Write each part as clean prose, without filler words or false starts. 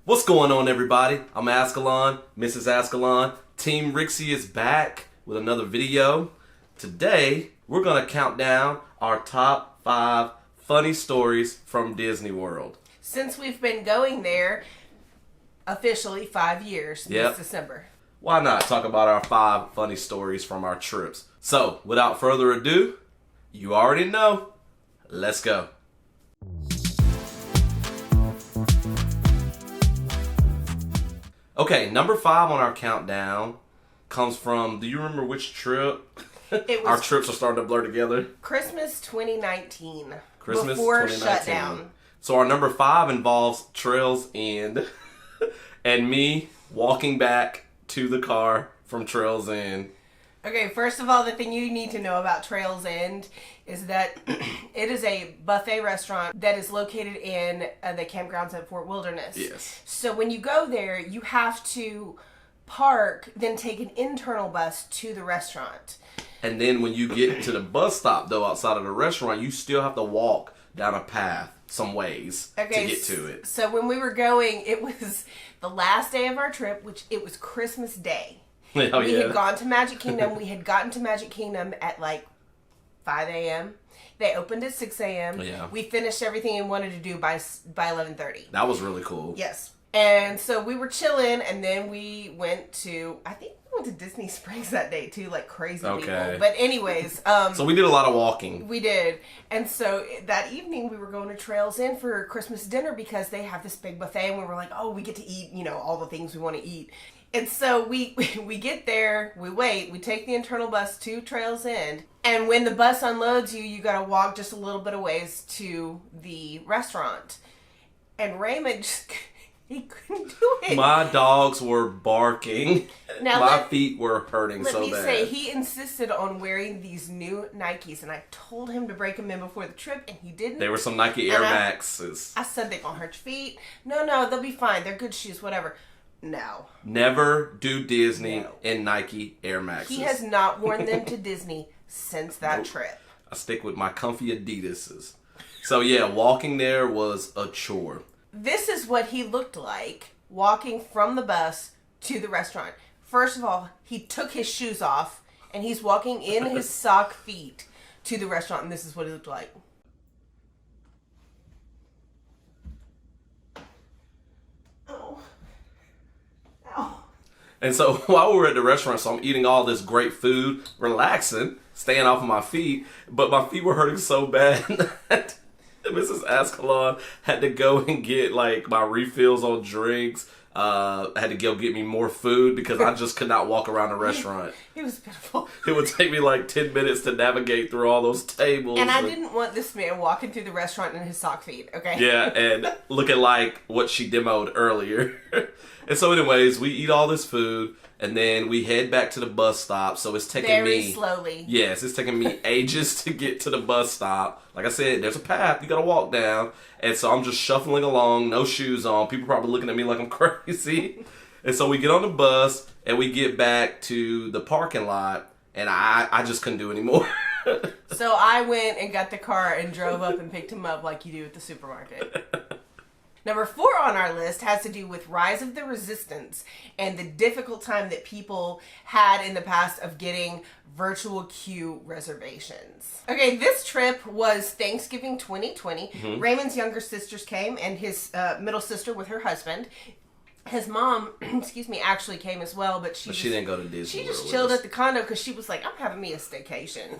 What's going on, everybody? I'm Azkhalon, Mrs. Azkhalon. Team Rixie is back with another video. Today, we're going to count down our top 5 funny stories from Disney World. Since we've been going there officially 5 years this December. Why not talk about our 5 funny stories from our trips? So, without further ado, you already know. Let's go. Okay, number 5 on our countdown comes from, do you remember which trip? Our trips are starting to blur together. Christmas 2019. Christmas before 2019. shutdown. So our number 5 involves Trails End and me walking back to the car from Trails End. Okay, first of all, the thing you need to know about Trails End is that it is a buffet restaurant that is located in the campgrounds at Fort Wilderness. Yes. So when you go there, you have to park, then take an internal bus to the restaurant. And then when you get to the bus stop, though, outside of the restaurant, you still have to walk down a path some ways to get to it. So when we were going, it was the last day of our trip, which it was Christmas Day. We had gone to Magic Kingdom. We had gotten to Magic Kingdom at like 5 a.m. They opened at 6 a.m. Yeah. We finished everything we wanted to do by 11:30. That was really cool. Yes. And so we were chilling, and then we went to, I think we went to Disney Springs that day too, like crazy people. But anyways. So we did a lot of walking. We did. And so that evening we were going to Trails Inn for Christmas dinner because they have this big buffet, and we were like, oh, we get to eat, all the things we want to eat. And so we get there, we wait, we take the internal bus to Trails End, and when the bus unloads you, you gotta walk just a little bit of ways to the restaurant. And Raymond just, he couldn't do it. My dogs were barking. Now my feet were hurting so bad. Let me say, he insisted on wearing these new Nikes, and I told him to break them in before the trip, and he didn't. They were some Nike Air Maxes. I said, they're gonna hurt your feet. No, they'll be fine. They're good shoes, whatever. No. Never do Disney in Nike Air Maxes. He has not worn them to Disney since that trip. I stick with my comfy Adidas's. So yeah, walking there was a chore. This is what he looked like walking from the bus to the restaurant. First of all, he took his shoes off and he's walking in his sock feet to the restaurant, and this is what he looked like. And so while we were at the restaurant, so I'm eating all this great food, relaxing, staying off of my feet, but my feet were hurting so bad that Mrs. Azkhalon had to go and get like my refills on drinks. I had to go get me more food because I just could not walk around the restaurant. It was pitiful. It would take me like 10 minutes to navigate through all those tables. And I didn't want this man walking through the restaurant in his sock feet, okay? Yeah, and looking like what she demoed earlier. And so anyways, we eat all this food, and then we head back to the bus stop. So it's taking very slowly. Yes, it's taking me ages to get to the bus stop. Like I said, there's a path you gotta walk down. And so I'm just shuffling along, no shoes on. People probably looking at me like I'm crazy. And so we get on the bus, and we get back to the parking lot, and I just couldn't do anymore. So I went and got the car and drove up and picked him up like you do at the supermarket. Number 4 on our list has to do with Rise of the Resistance and the difficult time that people had in the past of getting virtual queue reservations. Okay, this trip was Thanksgiving 2020. Mm-hmm. Raymond's younger sisters came, and his middle sister with her husband. His mom, actually came as well, but she didn't go to Disney. She just chilled at the condo because she was like, I'm having me a staycation.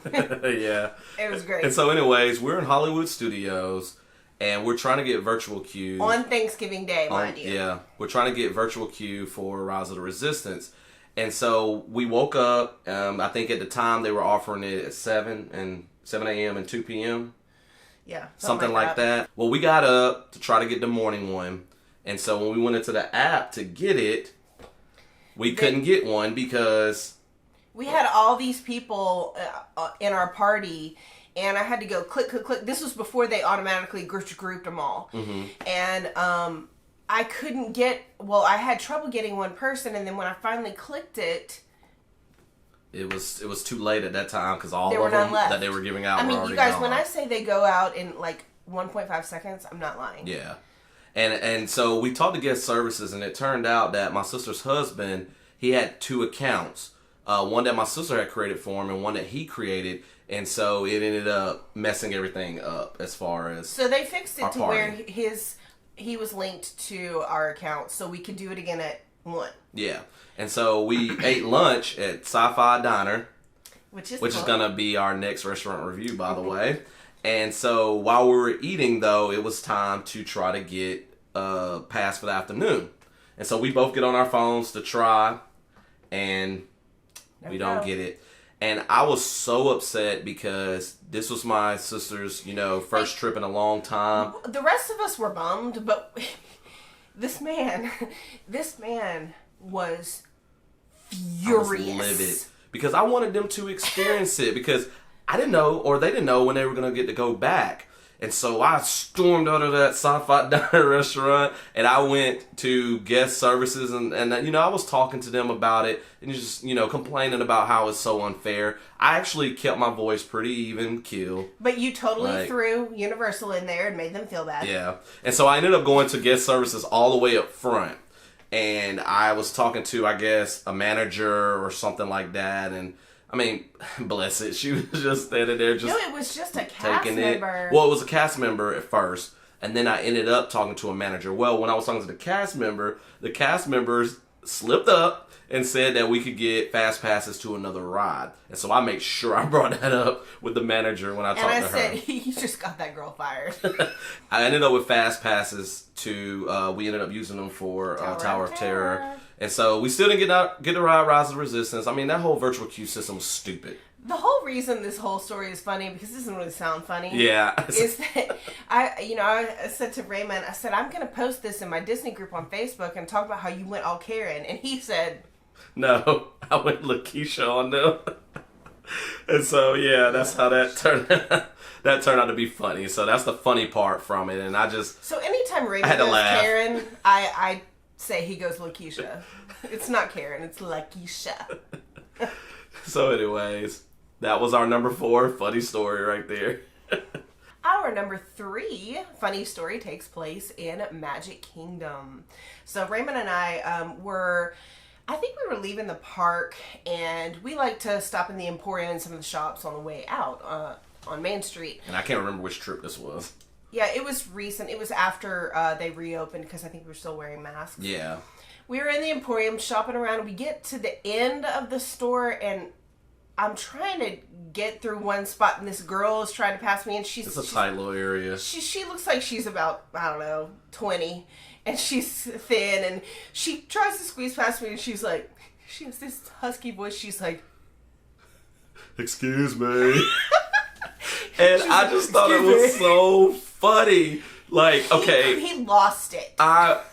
Yeah. It was great. And so anyways, we're in Hollywood Studios. And we're trying to get virtual queues. On Thanksgiving Day, mind you. Yeah. We're trying to get virtual queue for Rise of the Resistance. And so we woke up. I think at the time they were offering it at 7 a.m. and 2 p.m. Yeah. Something like that. Well, we got up to try to get the morning one. And so when we went into the app to get it, we couldn't get one because we had all these people in our party. And I had to go click. This was before they automatically grouped them all. Mm-hmm. And I couldn't get, I had trouble getting one person. And then when I finally clicked it, it was too late at that time because all of them that they were giving out were already you guys, gone. when I say they go out in like 1.5 seconds, I'm not lying. Yeah. And so we talked to guest services, and it turned out that my sister's husband, he had 2 accounts. One that my sister had created for him and one that he created. And so it ended up messing everything up as far as So they fixed it to party. where he was linked to our account so we could do it again at 1. Yeah. And so we ate lunch at Sci-Fi Diner, Which is going to be our next restaurant review, by the way. And so while we were eating, though, it was time to try to get a pass for the afternoon. And so we both get on our phones to try, and we don't get it. And I was so upset because this was my sister's, first trip in a long time. The rest of us were bummed, but this man was furious. I was livid because I wanted them to experience it because I didn't know, or they didn't know when they were going to get to go back. And so I stormed out of that Sci-Fi Diner restaurant, and I went to guest services, and I was talking to them about it, and just, complaining about how it's so unfair. I actually kept my voice pretty even keel. But you totally threw Universal in there and made them feel bad. Yeah. And so I ended up going to guest services all the way up front, and I was talking to, I guess, a manager or something like that, and I mean, bless it. She was just standing there No, it was just a cast member. Well, it was a cast member at first, and then I ended up talking to a manager. Well, when I was talking to the cast members slipped up and said that we could get fast passes to another ride. And so I made sure I brought that up with the manager when I talked to her. And I said, you just got that girl fired. I ended up with fast passes to, we ended up using them for Tower of Terror. And so we still didn't get to ride Rise of the Resistance. I mean, that whole virtual queue system was stupid. The whole reason this whole story is funny, because it doesn't really sound funny, yeah, is that I said to Raymond, I said, I'm going to post this in my Disney group on Facebook and talk about how you went all Karen. And he said, no, I went Lakeisha on them. And so, yeah, that's how that turned out to be funny. So that's the funny part from it. And I just... So anytime Raymond goes Karen, I say he goes Lakeisha. It's not Karen, it's Lakeisha. So anyways, that was our number 4 funny story right there. Our number 3 funny story takes place in Magic Kingdom. So Raymond and I I think we were leaving the park, and we like to stop in the Emporium and some of the shops on the way out on Main Street. And I can't remember which trip this was. Yeah, it was recent. It was after they reopened, because I think we were still wearing masks. Yeah. We were in the Emporium shopping around, and we get to the end of the store, and I'm trying to get through one spot, and this girl is trying to pass me, and it's a tight little area. She looks like she's about, 20, and she's thin, and she tries to squeeze past me, and she has this husky voice. She's like, "Excuse me." And I just thought it was so funny. Like, okay. He lost it.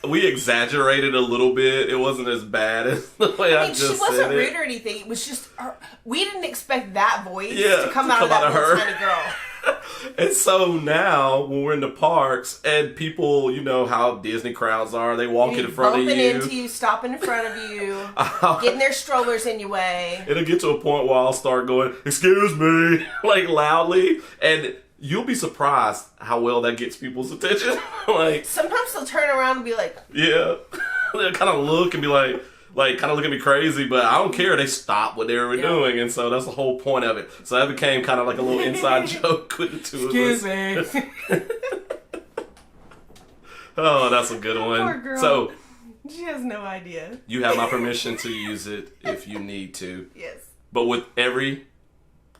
We exaggerated a little bit. It wasn't as bad as the way I just said it. She wasn't rude or anything. It was just, we didn't expect that voice to come out of that little tiny girl. And so now, when we're in the parks, and people, you know how Disney crowds are, they walk in front of you. Bumping into you, stopping in front of you, getting their strollers in your way. It'll get to a point where I'll start going, "Excuse me," like loudly, and you'll be surprised how well that gets people's attention. Like, sometimes they'll turn around and be like, yeah. They'll kind of look and be like kind of look at me crazy, but I don't care. They stop what they were doing, and so that's the whole point of it. So that became kind of like a little inside joke with the two of us. Excuse me. Oh, that's a good one. Poor girl. So she has no idea. You have my permission to use it if you need to. Yes. But with every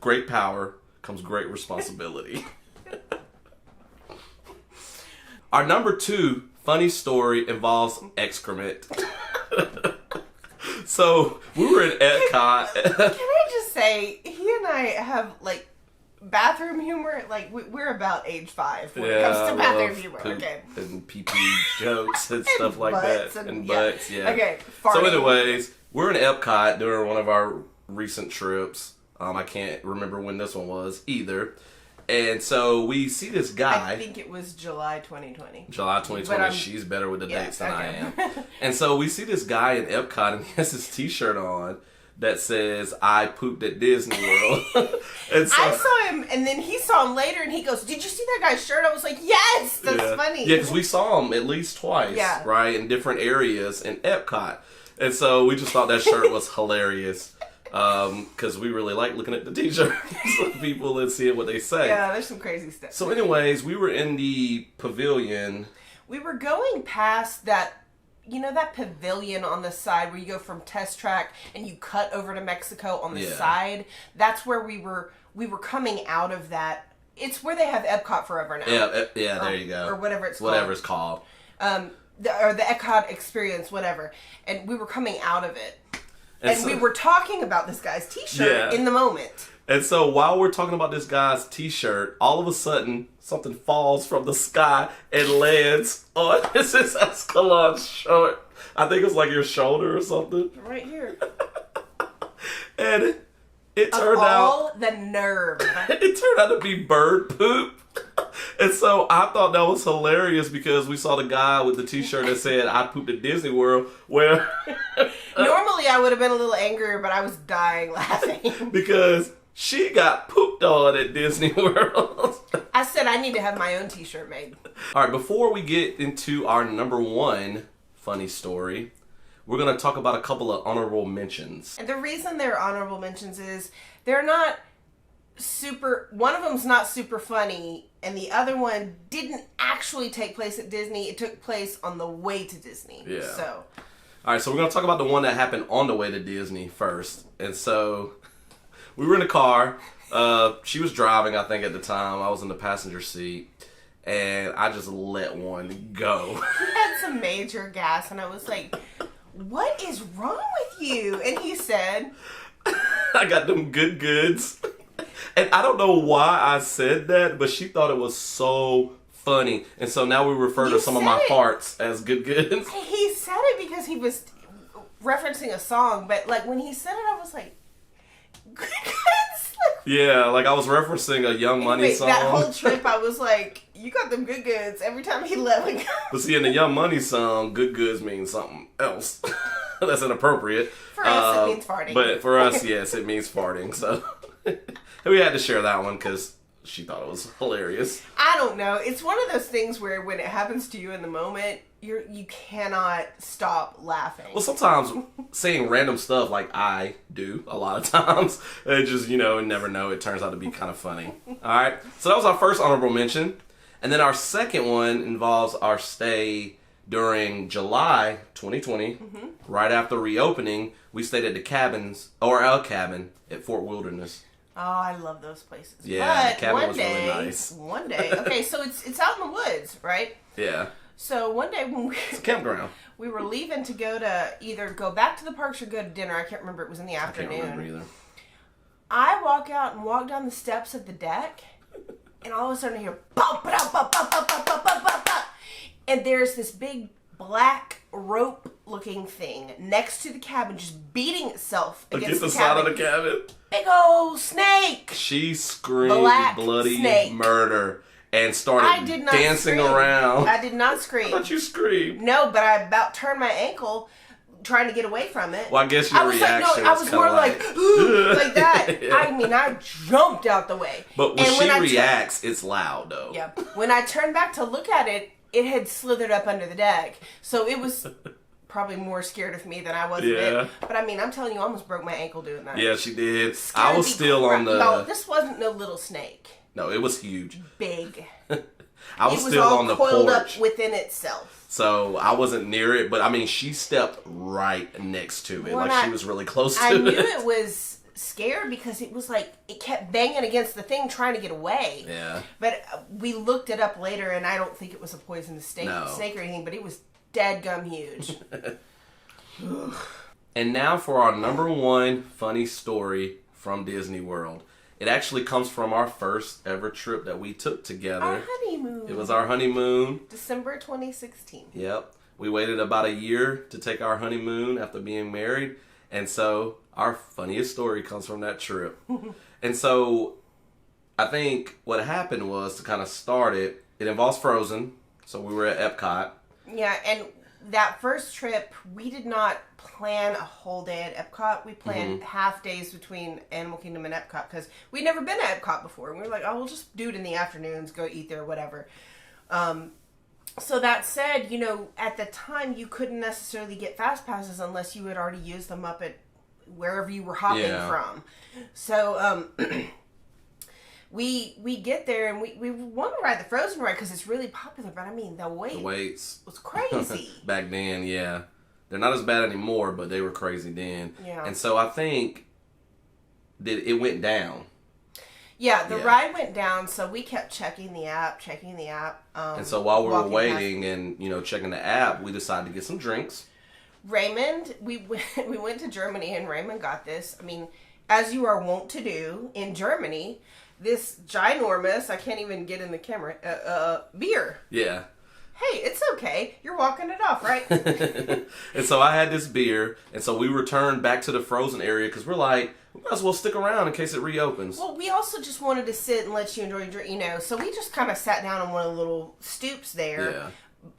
great power comes great responsibility. Our number 2 funny story involves excrement. So we were in Epcot. Can I just say, he and I have like bathroom humor. Like, we're about age 5 when it comes to bathroom humor. Okay. And pee-pee jokes and stuff like that. And butts, yeah. Okay. Farting. So anyways, we're in Epcot during one of our recent trips. I can't remember when this one was either. And so we see this guy. I think it was July 2020. July 2020. She's better with the dates than I am. And so we see this guy in Epcot, and he has his t-shirt on that says, "I pooped at Disney World." And so, I saw him, and then he saw him later, and he goes, "Did you see that guy's shirt?" I was like, "Yes, that's funny." Yeah, because we saw him at least twice, right, in different areas in Epcot. And so we just thought that shirt was hilarious. Because we really like looking at the t-shirts of people and seeing what they say. Yeah, there's some crazy stuff. So anyways, we were in the pavilion. We were going past that, that pavilion on the side where you go from Test Track and you cut over to Mexico on the side. That's where we were coming out of that. It's where they have Epcot Forever now. Yeah, there you go. Or whatever it's called. Whatever it's called. Or the Epcot Experience, whatever. And we were coming out of it. And so, we were talking about this guy's t-shirt in the moment. And so while we're talking about this guy's t-shirt, all of a sudden, something falls from the sky and lands on this is Azkhalon's shirt. I think it's like your shoulder or something. Right here. And it turned out... the nerve. It turned out to be bird poop. And so I thought that was hilarious because we saw the guy with the t-shirt that said, "I pooped at Disney World," where... Normally I would have been a little angrier, but I was dying laughing. Because she got pooped on at Disney World. I said I need to have my own t-shirt made. All right, before we get into our number one funny story, we're going to talk about a couple of honorable mentions. And the reason they're honorable mentions is they're not one of them's not super funny, and the other one didn't actually take place at Disney. It took place on the way to Disney. Yeah. So... All right, so we're going to talk about the one that happened on the way to Disney first. And so we were in the car. She was driving, I think, at the time. I was in the passenger seat. And I just let one go. He had some major gas, and I was like, "What is wrong with you?" And he said, "I got them good goods." And I don't know why I said that, but she thought it was so funny. And so now we refer to some of my farts as good goods. He said it because he was referencing a song, but like when he said it, I was like, good goods? Yeah, like I was referencing a Young Money song. That whole trip I was like, you got them good goods every time he let me go. But see, in the Young Money song, good goods means something else. That's inappropriate. For us, it means farting. But for us, yes, it means farting. So we had to share that one because she thought it was hilarious. I don't know. It's one of those things where when it happens to you in the moment, you cannot stop laughing. Well, sometimes saying random stuff like I do a lot of times, it just, never know. It turns out to be kind of funny. All right. So that was our first honorable mention. And then our second one involves our stay during July 2020, right after reopening. We stayed at a cabin at Fort Wilderness. Oh, I love those places. Yeah, but the cabin was really nice. One day, okay, so it's out in the woods, right? Yeah. So one day when it's a campground. We were leaving to go to either go back to the parks or go to dinner. I can't remember. It was in the afternoon. I can't remember either. I walk out and walk down the steps of the deck, and all of a sudden I hear pop, pop, pop, pop, pop, pop, pop, pop, pop, and there's this big black rope-looking thing next to the cabin, just beating itself against the side of the cabin. Big old snake. She screamed Black bloody snake. murder and started dancing around. I did not scream. I thought you screamed. No, but I about turned my ankle trying to get away from it. Well, I guess your reaction I was more like like that. Yeah. I mean, I jumped out the way. But when she reacts, it's loud, though. Yeah. When I turned back to look at it, it had slithered up under the deck. So it was probably more scared of me than I was of it. But I mean, I'm telling you, I almost broke my ankle doing that. Yeah, she did. I was still on the... No, this wasn't no little snake. No, it was huge. Big. I was still on the porch. It was all coiled up within itself. So I wasn't near it, but I mean, she stepped right next to it. She was really close to it. I knew it was scared because it was like, it kept banging against the thing trying to get away. Yeah. But we looked it up later, and I don't think it was a poisonous snake or anything, but it was dadgum huge. And now for our number one funny story from Disney World. It actually comes from our first ever trip that we took together. Our honeymoon. It was our honeymoon. December 2016. Yep. We waited about a year to take our honeymoon after being married. And so our funniest story comes from that trip. And so I think what happened was, to kind of start it involves Frozen. So we were at Epcot. Yeah, and that first trip, we did not plan a whole day at Epcot. We planned half days between Animal Kingdom and Epcot because we'd never been to Epcot before. And we were like, oh, we'll just do it in the afternoons, go eat there, whatever. So that said, you know, at the time, you couldn't necessarily get fast passes unless you had already used them up at wherever you were hopping from. So, we get there and we want to ride the Frozen ride because it's really popular, but I mean, the waits was crazy. Back then, yeah. They're not as bad anymore, but they were crazy then. Yeah. And so I think that it went down. Yeah, the ride went down, so we kept checking the app. And so while we were waiting and, you know, checking the app, we decided to get some drinks. Raymond, we went to Germany, and Raymond got this. I mean, as you are wont to do in Germany, this ginormous, I can't even get in the camera, beer. Yeah. Hey, it's okay. You're walking it off, right? And so I had this beer, and so we returned back to the Frozen area because we're like, we might as well stick around in case it reopens. Well, we also just wanted to sit and let you enjoy your drink, you know, so we just kind of sat down on one of the little stoops there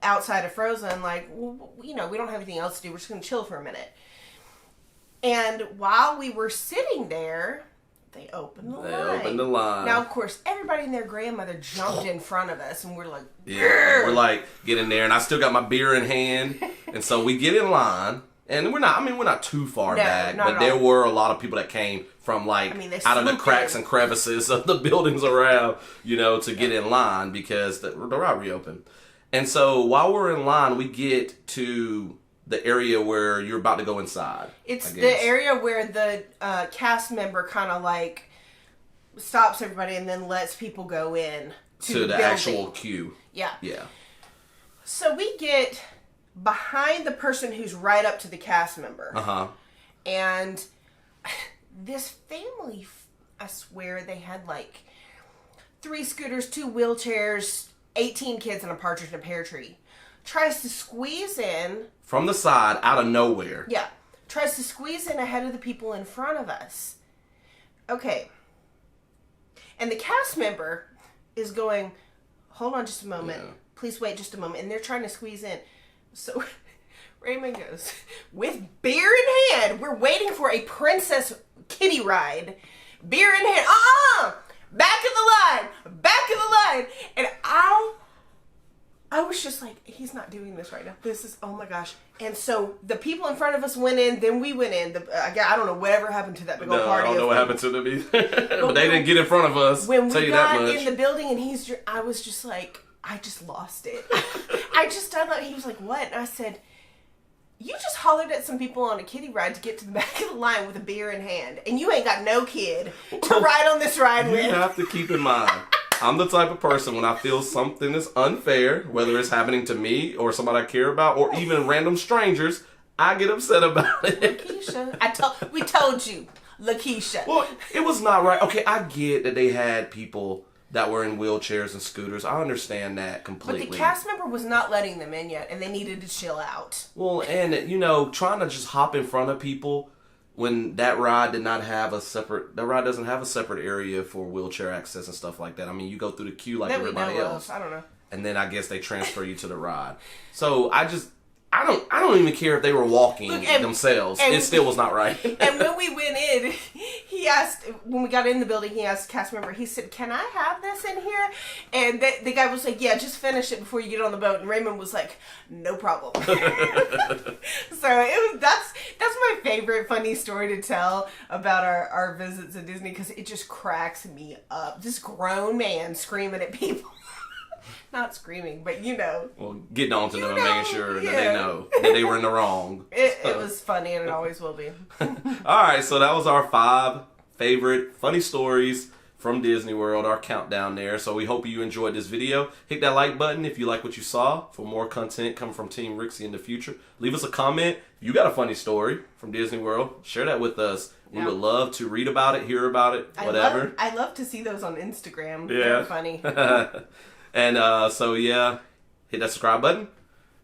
outside of Frozen, like, well, you know, we don't have anything else to do. We're just going to chill for a minute. And while we were sitting there, they opened the line. Now, of course, everybody and their grandmother jumped in front of us, and we're like, we're like, get in there, and I still got my beer in hand, and so we get in line. And we're not too far back, but there were a lot of people that came from out of the cracks and crevices of the buildings around, you know, to get in line because the ride reopened. And so while we're in line, we get to the area where you're about to go inside. It's the area where the cast member kind of like stops everybody and then lets people go in to the actual queue. Yeah. Yeah. So we get behind the person who's right up to the cast member. And this family, I swear, they had like 3 scooters, 2 wheelchairs, 18 kids, and a partridge in a pear tree. Tries to squeeze in. From the side, out of nowhere. Yeah. Tries to squeeze in ahead of the people in front of us. Okay. And the cast member is going, hold on just a moment. Yeah. Please wait just a moment. And they're trying to squeeze in. So Raymond goes, with beer in hand, we're waiting for a princess kiddie ride. Beer in hand. Back of the line. And I was just like, he's not doing this right now. This is, oh my gosh. And so the people in front of us went in, then we went in. I don't know whatever happened to that big old party. I don't know what happened to them either. But they didn't get in front of us. When we got in the building and I was just like, I just lost it. I thought, he was like, what? And I said, you just hollered at some people on a kiddie ride to get to the back of the line with a beer in hand. And you ain't got no kid to ride on this ride with. You have to keep in mind, I'm the type of person when I feel something is unfair, whether it's happening to me or somebody I care about or even random strangers, I get upset about it. Lakeisha. We told you. Lakeisha. Well, it was not right. Okay, I get that they had people that were in wheelchairs and scooters. I understand that completely. But the cast member was not letting them in yet, and they needed to chill out. Well, and, you know, trying to just hop in front of people when that ride doesn't have a separate area for wheelchair access and stuff like that. I mean, you go through the queue like everybody else. I don't know. And then I guess they transfer you to the ride. So I don't even care if they were walking themselves. It still was not right. And when we went in, when we got in the building, he asked the cast member, he said, can I have this in here? And the guy was like, yeah, just finish it before you get on the boat. And Raymond was like, no problem. So that's my favorite funny story to tell about our visits at Disney because it just cracks me up. This grown man screaming at people. Not screaming, but you know. Well, getting on to them and making sure that they know that they were in the wrong. It was funny and it always will be. Alright, so that was our 5 favorite funny stories from Disney World, our countdown there. So we hope you enjoyed this video. Hit that like button if you like what you saw. For more content coming from Team Rixie in the future. Leave us a comment. If you got a funny story from Disney World, share that with us. We would love to read about it, hear about it, whatever. I love to see those on Instagram. Yeah. They're funny. And hit that subscribe button.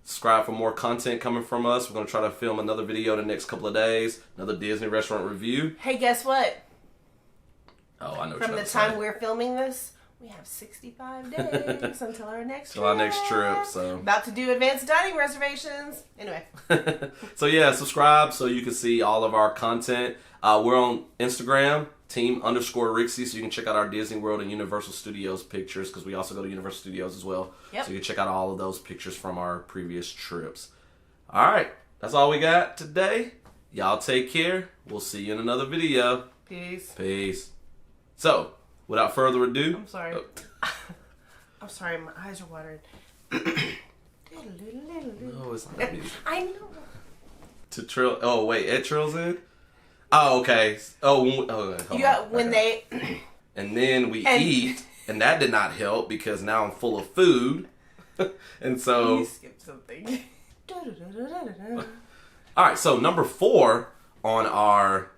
Subscribe for more content coming from us. We're going to try to film another video in the next couple of days. Another Disney restaurant review. Hey, guess what? Oh, I know what From the time we're filming this, We have 65 days until our next trip. Till our next trip, so. About to do advanced dining reservations. Anyway. So yeah, subscribe so you can see all of our content. We're on Instagram, Team_Rixie, so you can check out our Disney World and Universal Studios pictures, because we also go to Universal Studios as well. Yep. So you can check out all of those pictures from our previous trips. All right, that's all we got today. Y'all take care. We'll see you in another video. Peace. Peace. So, without further ado... I'm sorry. I'm sorry, my eyes are watering. No, it's not music. I know. To trill... Oh, wait, Ed trills in? Oh, okay. When they... And then we eat, and that did not help because now I'm full of food. And so... You skipped something. Alright, so number 4 on our...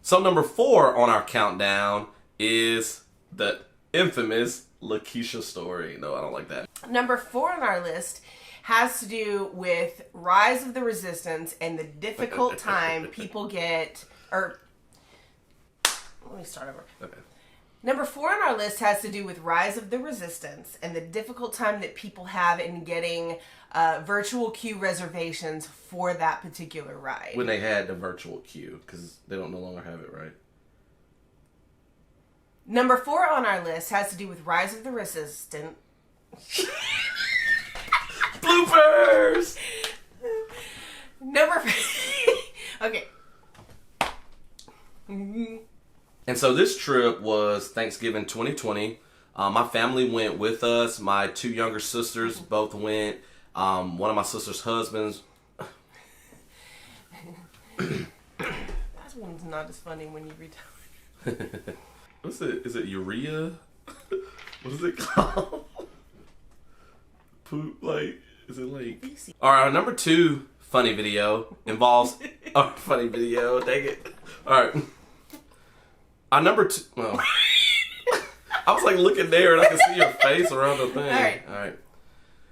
So number 4 on our countdown is the infamous Lakeisha story. No, I don't like that. Number 4 on our list has to do with Rise of the Resistance and the difficult time people get... Let me start over. Okay. Number 4 on our list has to do with Rise of the Resistance and the difficult time that people have in getting virtual queue reservations for that particular ride. When they had the virtual queue, because they don't no longer have it, right? Number 4 on our list has to do with Rise of the Resistance. Bloopers! Okay. And so this trip was Thanksgiving 2020. My family went with us. My 2 younger sisters both went. One of my sister's husbands. That one's not as funny when you retell it. What's it? Is it urea? What is it called? Poop, like, is it like... Alright, our number 2 funny video involves... funny video, dang it. Alright. Our number 2... Oh. I was like looking there and I could see your face around the thing. Alright. Alright.